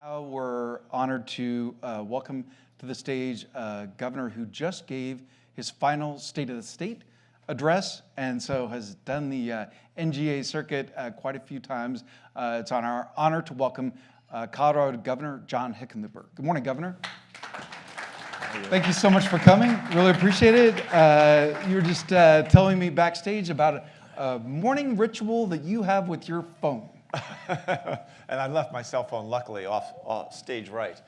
We're honored to welcome to the stage a governor who just gave his final State of the State address, and so has done the NGA circuit quite a few times. It's our honor to welcome Colorado Governor John Hickenlooper. Good morning, Governor. Thank you so much for coming. Really appreciate it. You were just telling me backstage about a morning ritual that you have with your phone. And I left my cell phone, luckily, off stage right.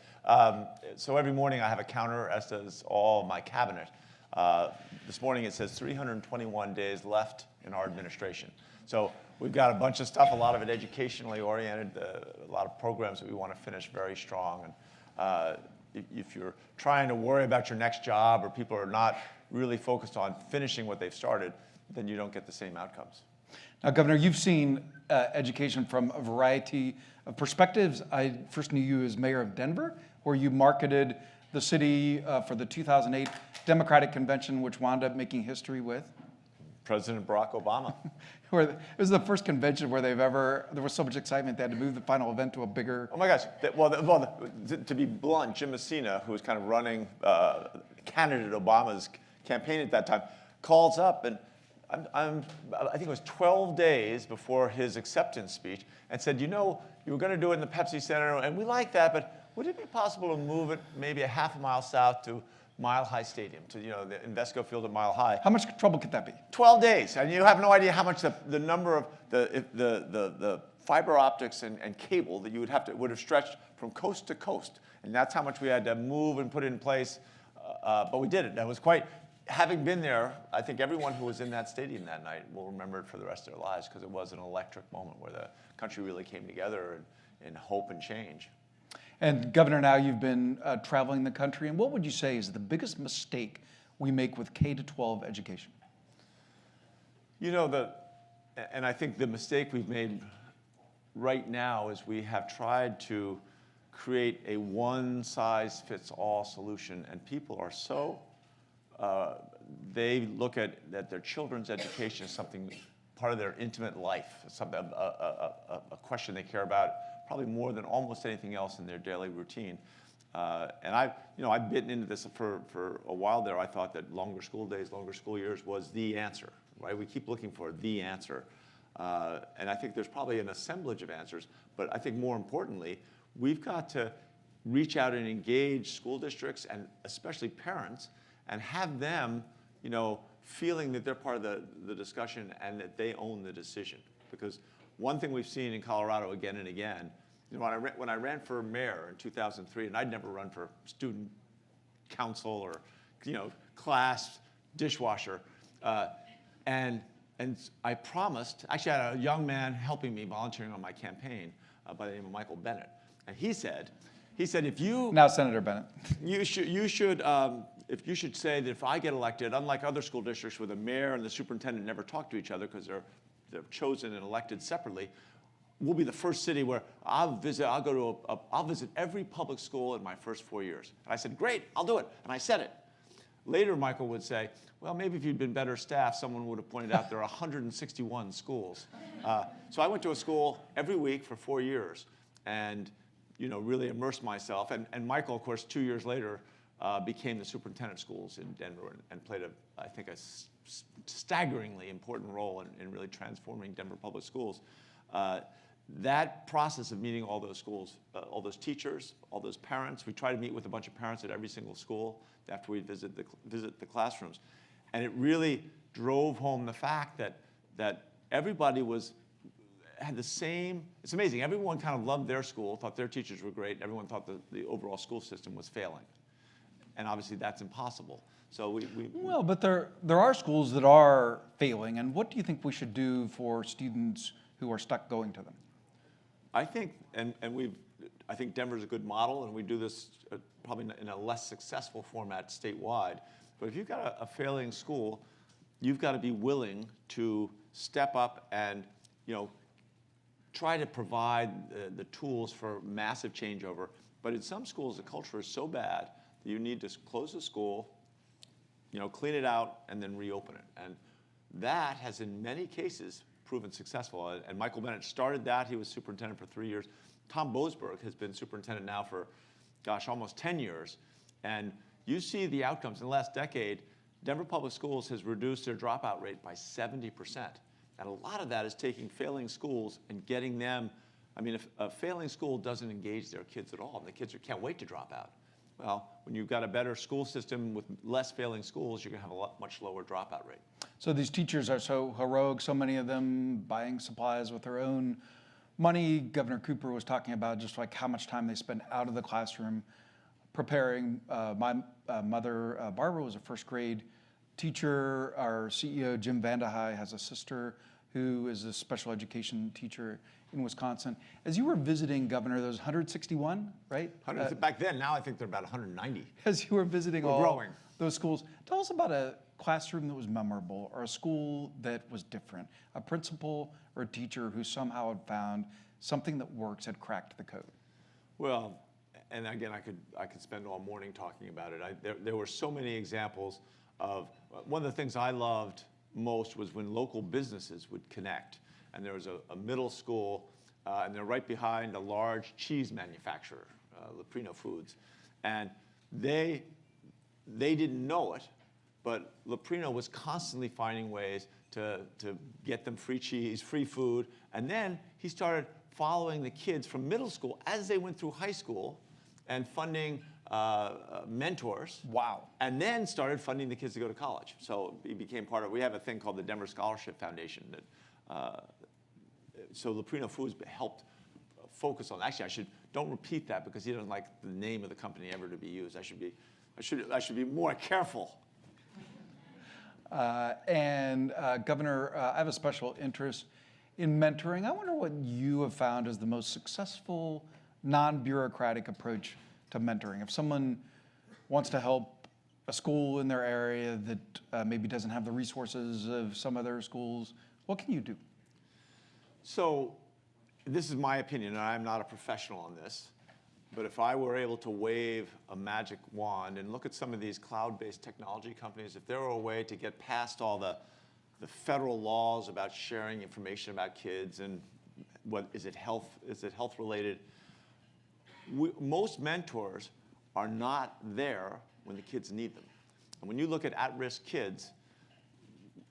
So every morning I have a counter, as does all my cabinet. This morning it says 321 days left in our administration. So we've got a bunch of stuff, a lot of it educationally oriented, a lot of programs that we want to finish very strong. And if you're trying to worry about your next job, or people are not really focused on finishing what they've started, then you don't get the same outcomes. Now, Governor, you've seen education from a variety of perspectives. I first knew you as mayor of Denver, where you marketed the city for the 2008 Democratic Convention, which wound up making history with President Barack Obama. Where it was the first convention where there was so much excitement they had to move the final event to a bigger. Oh my gosh! To be blunt, Jim Messina, who was kind of running candidate Obama's campaign at that time, calls up and I think it was 12 days before his acceptance speech, and said, you know, you were going to do it in the Pepsi Center, and we like that, but would it be possible to move it maybe a half a mile south to Mile High Stadium, to the Invesco Field at Mile High? How much trouble could that be? 12 days, and you have no idea how much the number of the fiber optics and cable that you would have stretched from coast to coast, and that's how much we had to move and put in place. But we did it. That was quite. Having been there, I think everyone who was in that stadium that night will remember it for the rest of their lives, because it was an electric moment where the country really came together in hope and change. And Governor, now you've been traveling the country, and what would you say is the biggest mistake we make with K-12 education? You know, and I think the mistake we've made right now is we have tried to create a one-size-fits-all solution, and people are so they look at their children's education as something part of their intimate life, something a question they care about probably more than almost anything else in their daily routine. And I've bitten into this for a while there. I thought that longer school days, longer school years was the answer, right? We keep looking for the answer, and I think there's probably an assemblage of answers. But I think more importantly, we've got to reach out and engage school districts and especially parents, and have them, feeling that they're part of the discussion and that they own the decision. Because one thing we've seen in Colorado again and again, when I ran for mayor in 2003, and I'd never run for student council or, class dishwasher, and I promised. Actually, I had a young man helping me, volunteering on my campaign by the name of Michael Bennett, and he said, if you now Senator Bennett, you should say that if I get elected, unlike other school districts where the mayor and the superintendent never talk to each other because they're chosen and elected separately, we'll be the first city where I'll visit every public school in my first 4 years. And I said, great, I'll do it. And I said it. Later, Michael would say, well, maybe if you'd been better staffed, someone would have pointed out there are 161 schools. So I went to a school every week for 4 years and really immersed myself. And Michael, of course, 2 years later, became the superintendent of schools in Denver and played I think a staggeringly important role in really transforming Denver public schools. That process of meeting all those schools, all those teachers, all those parents, we try to meet with a bunch of parents at every single school after we visit the classrooms. And it really drove home the fact that everybody had the same. It's amazing. Everyone kind of loved their school, thought their teachers were great. Everyone thought the overall school system was failing. And obviously that's impossible. So well, but there are schools that are failing, and what do you think we should do for students who are stuck going to them? I think, I think Denver's a good model, and we do this probably in a less successful format statewide. But if you've got a failing school, you've got to be willing to step up and try to provide the tools for massive changeover. But in some schools, the culture is so bad that you need to close the school, clean it out, and then reopen it. And that has, in many cases, proven successful. And Michael Bennett started that. He was superintendent for 3 years. Tom Boasberg has been superintendent now for, gosh, almost 10 years. And you see the outcomes. In the last decade, Denver Public Schools has reduced their dropout rate by 70%. And a lot of that is taking failing schools and getting them, I mean, if a failing school doesn't engage their kids at all, and the kids can't wait to drop out. Well, when you've got a better school system with less failing schools, you're going to have a much lower dropout rate. So these teachers are so heroic, so many of them buying supplies with their own money. Governor Cooper was talking about just like how much time they spend out of the classroom preparing. My mother, Barbara, was a first grade teacher. Our CEO, Jim Vandehei, has a sister who is a special education teacher in Wisconsin. As you were visiting, Governor, there was 161, right? Back then, now I think they're about 190. As you were visiting all growing. those schools, tell us about a classroom that was memorable or a school that was different, a principal or a teacher who somehow had found something that works, had cracked the code. Well, and again, I could spend all morning talking about it. There were so many examples of, one of the things I loved most was when local businesses would connect. And there was a middle school, and they're right behind a large cheese manufacturer, Leprino Foods. And they didn't know it, but Leprino was constantly finding ways to get them free cheese, free food. And then he started following the kids from middle school as they went through high school and funding mentors. Wow. And then started funding the kids to go to college. So he became part of, we have a thing called the Denver Scholarship Foundation that, so Leprino Foods helped focus on, actually don't repeat that because he doesn't like the name of the company ever to be used. I should be more careful. Governor, I have a special interest in mentoring. I wonder what you have found as the most successful non-bureaucratic approach to mentoring. If someone wants to help a school in their area that maybe doesn't have the resources of some other schools, what can you do? So this is my opinion, and I'm not a professional on this, but if I were able to wave a magic wand and look at some of these cloud-based technology companies, if there were a way to get past all the federal laws about sharing information about kids and what is it health related, most mentors are not there when the kids need them. And when you look at-risk kids,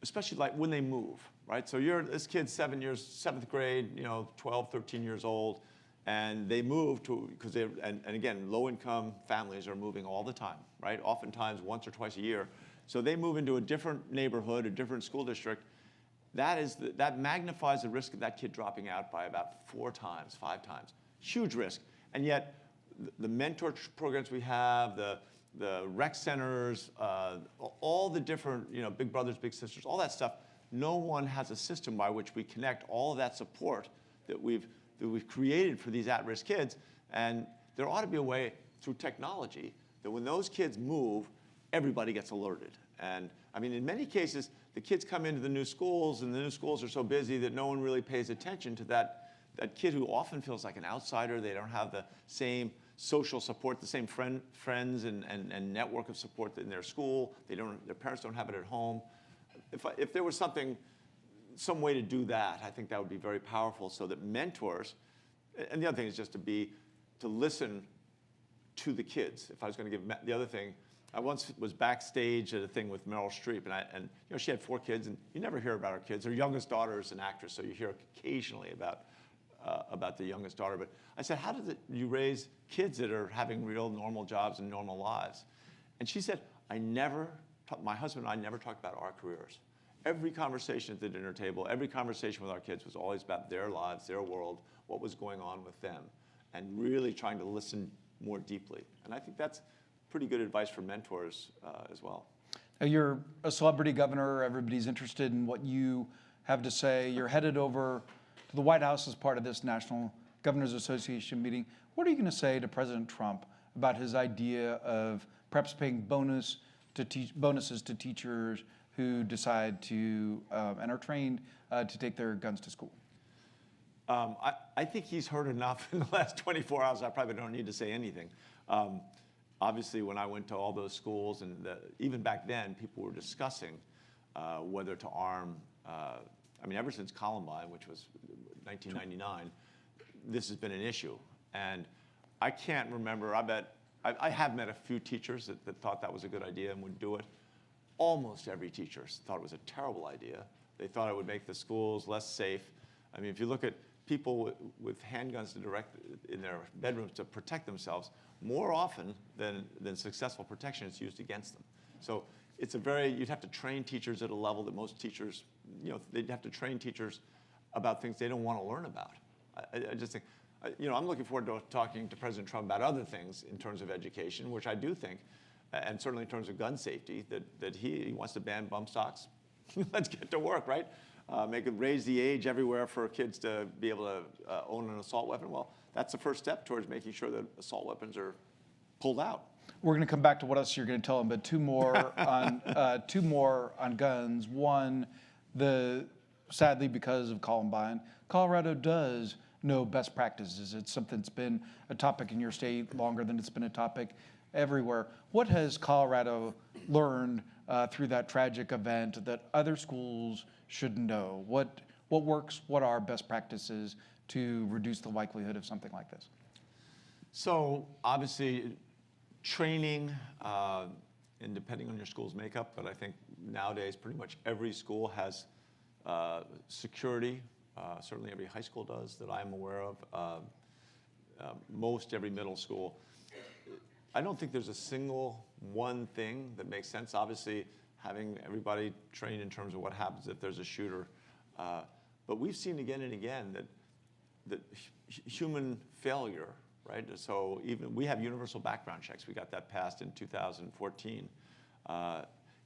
especially like when they move, right? So this kid's 7th grade, 12, 13 years old, and they move to, because and again, low-income families are moving all the time, right? Oftentimes once or twice a year. So they move into a different neighborhood, a different school district. That magnifies the risk of that kid dropping out by about 4 times, 5 times. Huge risk. And yet, the mentor programs we have, the rec centers, all the different, big brothers, big sisters, all that stuff, no one has a system by which we connect all of that support that we've created for these at-risk kids. And there ought to be a way through technology that when those kids move, everybody gets alerted. And I mean, in many cases, the kids come into the new schools, and the new schools are so busy that no one really pays attention to that kid who often feels like an outsider. They don't have the same social support, the same friends and network of support in their school. Their parents don't have it at home. If there was some way to do that, I think that would be very powerful so that mentors, and the other thing is just to listen to the kids. If I was going to give the other thing, I once was backstage at a thing with Meryl Streep, and she had 4 kids, and you never hear about her kids. Her youngest daughter is an actress, so you hear occasionally about the youngest daughter. But I said, how you raise kids that are having real normal jobs and normal lives? And she said, my husband and I never talked about our careers. Every conversation at the dinner table, every conversation with our kids was always about their lives, their world, what was going on with them, and really trying to listen more deeply. And I think that's pretty good advice for mentors as well. Now, you're a celebrity governor. Everybody's interested in what you have to say. You're headed over to the White House as part of this National Governors Association meeting. What are you going to say to President Trump about his idea of perhaps paying bonuses to teachers who decide to and are trained to take their guns to school? I think he's heard enough in the last 24 hours. I probably don't need to say anything. Obviously, when I went to all those schools, and even back then, people were discussing whether to arm. I mean, ever since Columbine, which was 1999, this has been an issue. And I can't remember, I have met a few teachers that thought that was a good idea and would do it. Almost every teacher thought it was a terrible idea. They thought it would make the schools less safe. I mean, if you look at people with handguns in their bedrooms to protect themselves, more often than successful protection, it's used against them. So it's you'd have to train teachers at a level that most teachers, they'd have to train teachers about things they don't want to learn about. I just think, I'm looking forward to talking to President Trump about other things in terms of education, which I do think, and certainly in terms of gun safety, that he wants to ban bump stocks. Let's get to work, right? Raise the age everywhere for kids to be able to own an assault weapon. Well, that's the first step towards making sure that assault weapons are pulled out. We're going to come back to what else you're going to tell them, but two more on guns. One, sadly because of Columbine, Colorado does know best practices. It's something that's been a topic in your state longer than it's been a topic everywhere. What has Colorado learned through that tragic event that other schools should know? What works? What are best practices to reduce the likelihood of something like this? So obviously, training, and depending on your school's makeup, but I think nowadays pretty much every school has security. Certainly every high school does that I'm aware of. Most every middle school. I don't think there's a single one thing that makes sense. Obviously, having everybody trained in terms of what happens if there's a shooter. But we've seen again and again that human failure, right? So even we have universal background checks. We got that passed in 2014.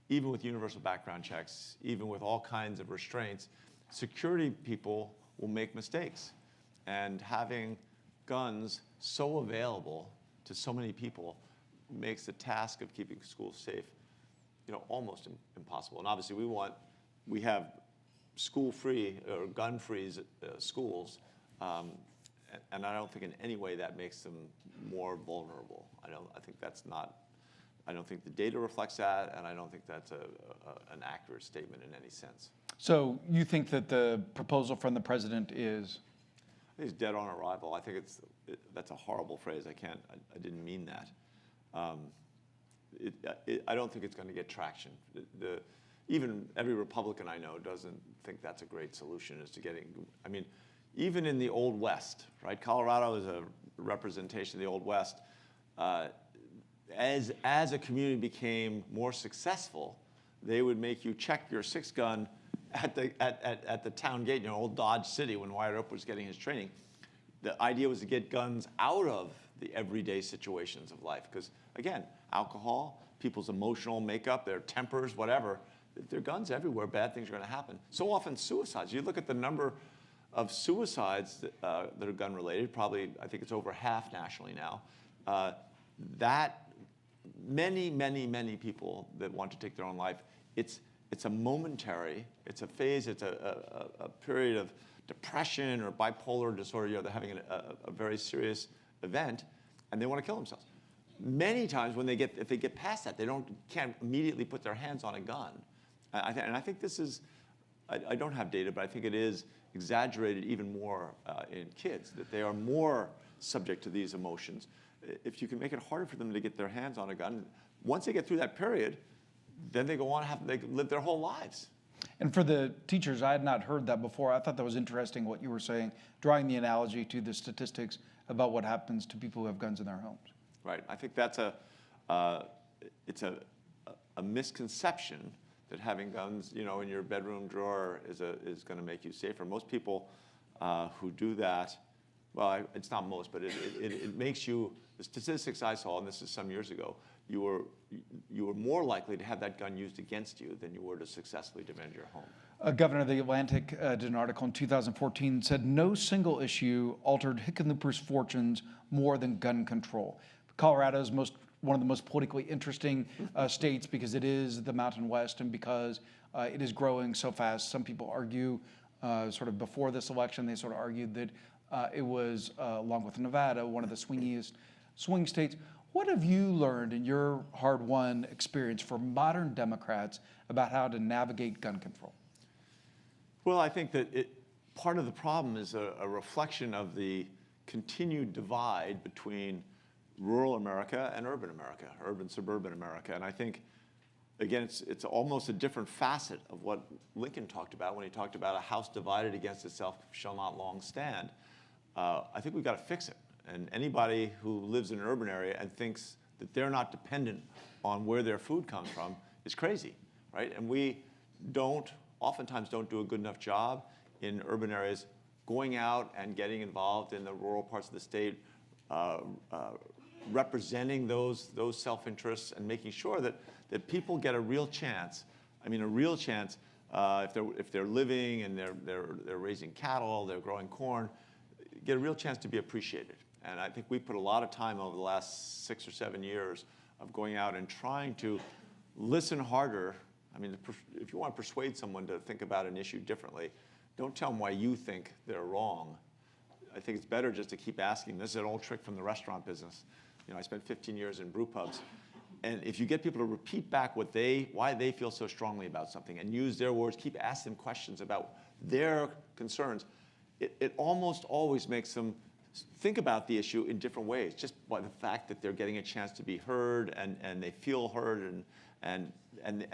Even with universal background checks, even with all kinds of restraints, security people will make mistakes. And having guns so available to so many people makes the task of keeping schools safe, almost impossible. And obviously we have school-free or gun-free schools, and I don't think in any way that makes them more vulnerable. I don't think the data reflects that, and I don't think that's an accurate statement in any sense. So you think that the proposal from the president is? I think it's dead on arrival. I think that's a horrible phrase. I didn't mean that. I don't think it's going to get traction. Even every Republican I know doesn't think that's a great solution even in the Old West, right? Colorado is a representation of the Old West. As a community became more successful, they would make you check your 6-gun at the town gate, old Dodge City when Wyatt Earp was getting his training. The idea was to get guns out of the everyday situations of life. Because again, alcohol, people's emotional makeup, their tempers, whatever, there are guns everywhere, bad things are going to happen. So often suicides. You look at the number of suicides that are gun related, probably, I think it's over half nationally now. That many, many, many people that want to take their own life, it's a momentary, it's a phase, it's a period of depression or bipolar disorder. They're having a very serious event, and they want to kill themselves. Many times if they get past that, they can't immediately put their hands on a gun. And I think this is, I don't have data, but I think it is exaggerated even more in kids, that they are more subject to these emotions. If you can make it harder for them to get their hands on a gun, once they get through that period, then they go on, they live their whole lives. And for the teachers, I had not heard that before. I thought that was interesting what you were saying, drawing the analogy to the statistics about what happens to people who have guns in their homes. Right. I think that's it's a misconception that having guns, in your bedroom drawer is going to make you safer. Most people who do that, well, it's not most, but it makes you. The statistics I saw, and this is some years ago, you were more likely to have that gun used against you than you were to successfully defend your home. Governor of the Atlantic did an article in 2014 said no single issue altered Hickenlooper's fortunes more than gun control. Colorado is one of the most politically interesting states because it is the Mountain West and because it is growing so fast. Some people argue, sort of before this election, they sort of argued that it was, along with Nevada, one of the swingiest swing states. What have you learned in your hard-won experience for modern Democrats about how to navigate gun control? Well, I think that part of the problem is a reflection of the continued divide between rural America and urban America, urban, suburban America. And I think, again, it's almost a different facet of what Lincoln talked about when he talked about a house divided against itself shall not long stand. I think we've got to fix it. And anybody who lives in an urban area and thinks that they're not dependent on where their food comes from is crazy, right? And we oftentimes don't do a good enough job in urban areas going out and getting involved in the rural parts of the state, representing those self-interests and making sure that people get a real chance. I mean, a real chance if they're living and they're raising cattle, they're growing corn, get a real chance to be appreciated. And I think we put a lot of time over the last 6 or 7 years of going out and trying to listen harder. I mean, if you want to persuade someone to think about an issue differently, don't tell them why you think they're wrong. I think it's better just to keep asking. This is an old trick from the restaurant business. You know, I spent 15 years in brew pubs. And if you get people to repeat back why they feel so strongly about something and use their words, keep asking them questions about their concerns, it almost always makes them think about the issue in different ways, just by the fact that they're getting a chance to be heard and they feel heard and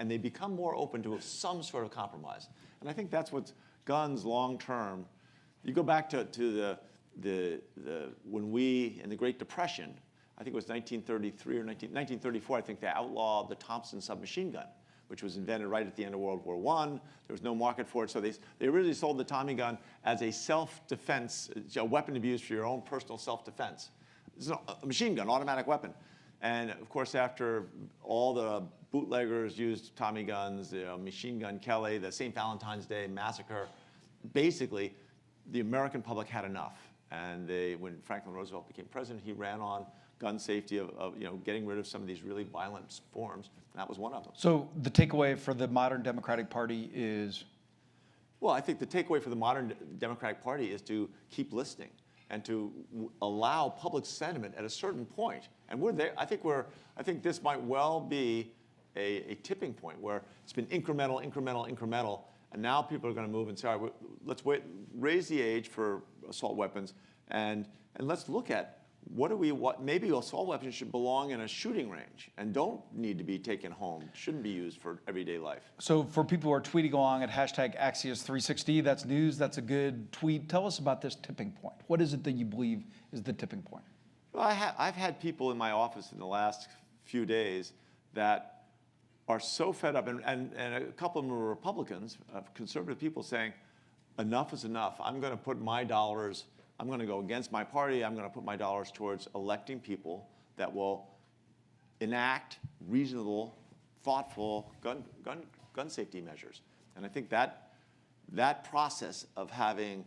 they become more open to some sort of compromise. And I think that's what's guns long term. You go back to when we, in the Great Depression, I think it was 1933 or 1934, I think they outlawed the Thompson submachine gun, which was invented right at the end of World War I. There was no market for it, so they originally sold the Tommy gun as a self-defense, a weapon to be used for your own personal self-defense. It's a machine gun, automatic weapon. And of course, after all the bootleggers used Tommy guns, Machine Gun Kelly, the St. Valentine's Day massacre, basically, the American public had enough. And when Franklin Roosevelt became president, he ran on gun safety of getting rid of some of these really violent forms. And that was one of them. So the takeaway for the modern Democratic Party is? Well, I think the takeaway for the modern Democratic Party is to keep listening and to allow public sentiment at a certain point. And we're there. I think this might well be a tipping point where it's been incremental, and now people are going to move and say, all right, let's raise the age for assault weapons, and let's look at maybe assault weapons should belong in a shooting range and don't need to be taken home, shouldn't be used for everyday life. So for people who are tweeting along at hashtag Axios360, that's news, that's a good tweet. Tell us about this tipping point. What is it that you believe is the tipping point? Well, I've had people in my office in the last few days that are so fed up, and a couple of them are Republicans, conservative people saying, enough is enough. I'm going to put my dollars, I'm going to go against my party, I'm going to put my dollars towards electing people that will enact reasonable, thoughtful gun safety measures. And I think that process of having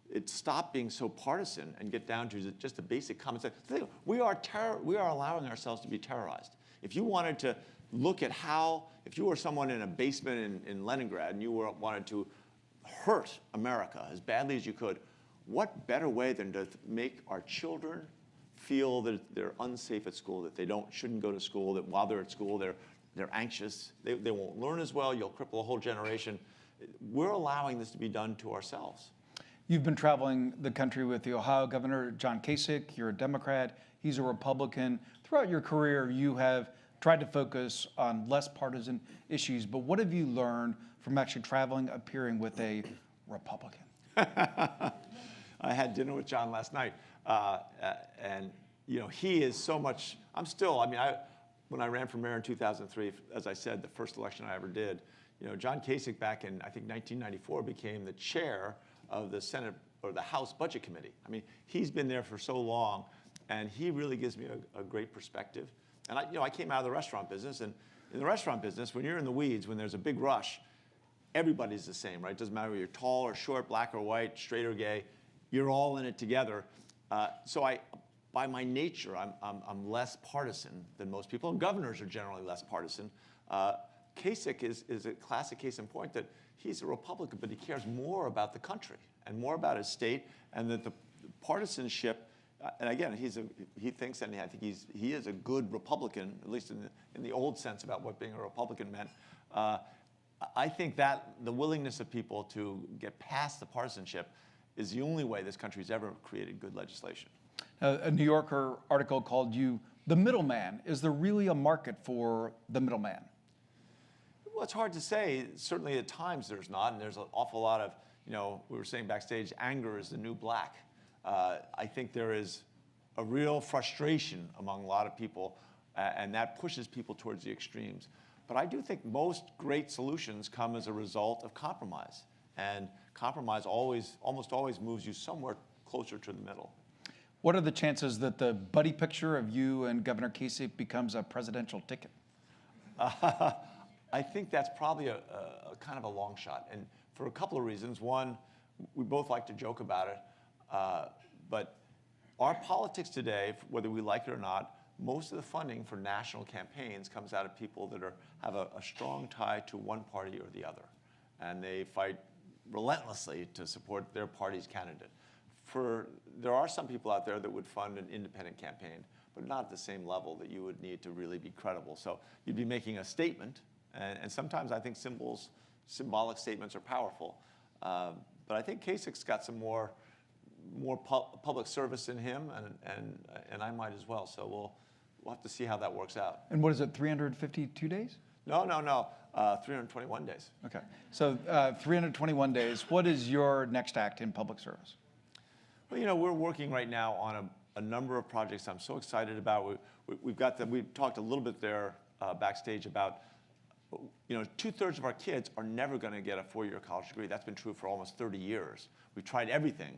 it stop being so partisan and get down to just a basic common sense. We are allowing ourselves to be terrorized. If you wanted to look at if you were someone in a basement in Leningrad and you wanted to hurt America as badly as you could, what better way than to make our children feel that they're unsafe at school, that they shouldn't go to school, that while they're at school they're anxious, they won't learn as well, you'll cripple a whole generation. We're allowing this to be done to ourselves. You've been traveling the country with the Ohio Governor, John Kasich. You're a Democrat. He's a Republican. Throughout your career, you have tried to focus on less partisan issues. But what have you learned from actually traveling, appearing with a Republican? I had dinner with John last night. And, he is so much, when I ran for mayor in 2003, as I said, the first election I ever did, John Kasich back in, I think, 1994 became the chair of the Senate or the House Budget Committee. I mean, he's been there for so long, and he really gives me a great perspective. And I came out of the restaurant business, and in the restaurant business, when you're in the weeds, when there's a big rush, everybody's the same, right? It doesn't matter whether you're tall or short, black or white, straight or gay, you're all in it together. So by my nature, I'm less partisan than most people, and governors are generally less partisan. Kasich is a classic case in point that he's a Republican, but he cares more about the country and more about his state, and that the partisanship, and again, he thinks, and I think he is a good Republican, at least in the old sense about what being a Republican meant. I think that the willingness of people to get past the partisanship is the only way this country's ever created good legislation. A New Yorker article called you the middleman. Is there really a market for the middleman? Well, it's hard to say. Certainly at times there's not, and there's an awful lot of, we were saying backstage, anger is the new black. I think there is a real frustration among a lot of people, and that pushes people towards the extremes. But I do think most great solutions come as a result of compromise. And compromise almost always moves you somewhere closer to the middle. What are the chances that the buddy picture of you and Governor Kasich becomes a presidential ticket? I think that's probably a kind of a long shot, and for a couple of reasons. One, we both like to joke about it, but our politics today, whether we like it or not, most of the funding for national campaigns comes out of people that have a strong tie to one party or the other, and they fight relentlessly to support their party's candidate. There are some people out there that would fund an independent campaign, but not at the same level that you would need to really be credible. So you'd be making a statement, and sometimes I think symbolic statements are powerful. But I think Kasich's got some more public service in him, and I might as well. So we'll have to see how that works out. And what is it, 352 days? No, 321 days. Okay, so 321 days. What is your next act in public service? Well, we're working right now on a number of projects I'm so excited about. We talked a little bit there backstage about, 2/3 of our kids are never going to get a four-year college degree. That's been true for almost 30 years. We've tried everything.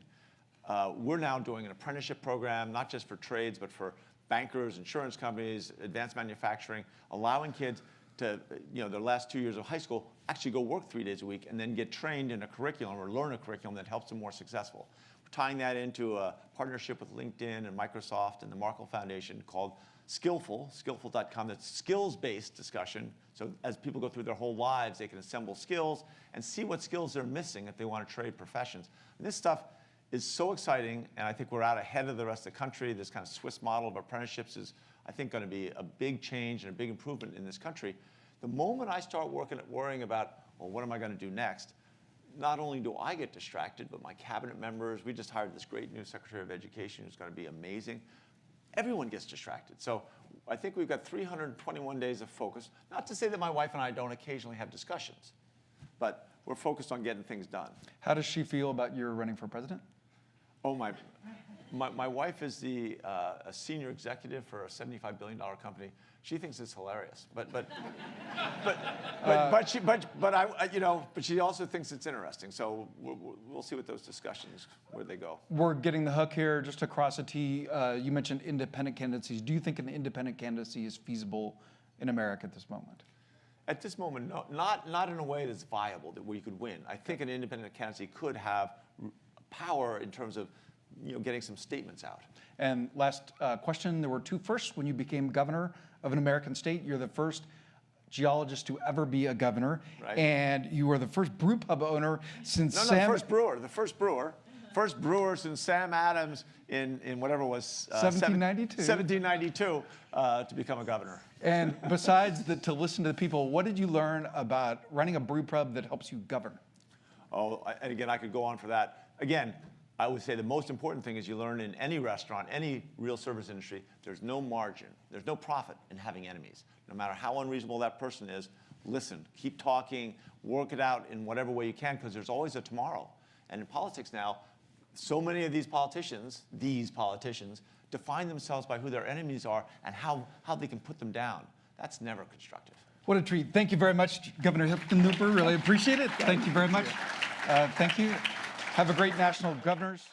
We're now doing an apprenticeship program, not just for trades, but for bankers, insurance companies, advanced manufacturing, allowing kids to, their last 2 years of high school, actually go work 3 days a week and then get trained in a curriculum or learn a curriculum that helps them more successful. We're tying that into a partnership with LinkedIn and Microsoft and the Markle Foundation called skillful.com. That's skills-based discussion. So as people go through their whole lives, they can assemble skills and see what skills they're missing if they want to trade professions. And this stuff is so exciting, and I think we're out ahead of the rest of the country. This kind of Swiss model of apprenticeships is, I think, going to be a big change and a big improvement in this country. The moment I start worrying about, well, what am I going to do next? Not only do I get distracted, but my cabinet members. We just hired this great new Secretary of Education who's going to be amazing. Everyone gets distracted. So I think we've got 321 days of focus. Not to say that my wife and I don't occasionally have discussions, but we're focused on getting things done. How does she feel about your running for president? Oh, my wife is a senior executive for a $75 billion company. She thinks it's hilarious, but she also thinks it's interesting. So we'll see what those discussions where they go. We're getting the hook here just across a T. You mentioned independent candidacies. Do you think an independent candidacy is feasible in America at this moment? At this moment, no, not in a way that's viable, where you could win. I think an independent candidacy could have power in terms of getting some statements out. And last question, there were two firsts when you became governor of an American state. You're the first geologist to ever be a governor, right. And you were the first brew pub owner since the first brewer since Sam Adams in whatever it was 1792 to become a governor. And besides to listen to the people, what did you learn about running a brew pub that helps you govern? Oh, and again, I could go on for that. Again, I would say the most important thing is you learn in any restaurant, any real service industry, there's no margin, there's no profit in having enemies. No matter how unreasonable that person is, listen, keep talking, work it out in whatever way you can, because there's always a tomorrow. And in politics now, so many of these politicians define themselves by who their enemies are and how they can put them down. That's never constructive. What a treat. Thank you very much, Governor Hickenlooper. Really appreciate it. Thank you very much. Thank you. Have a great National Governors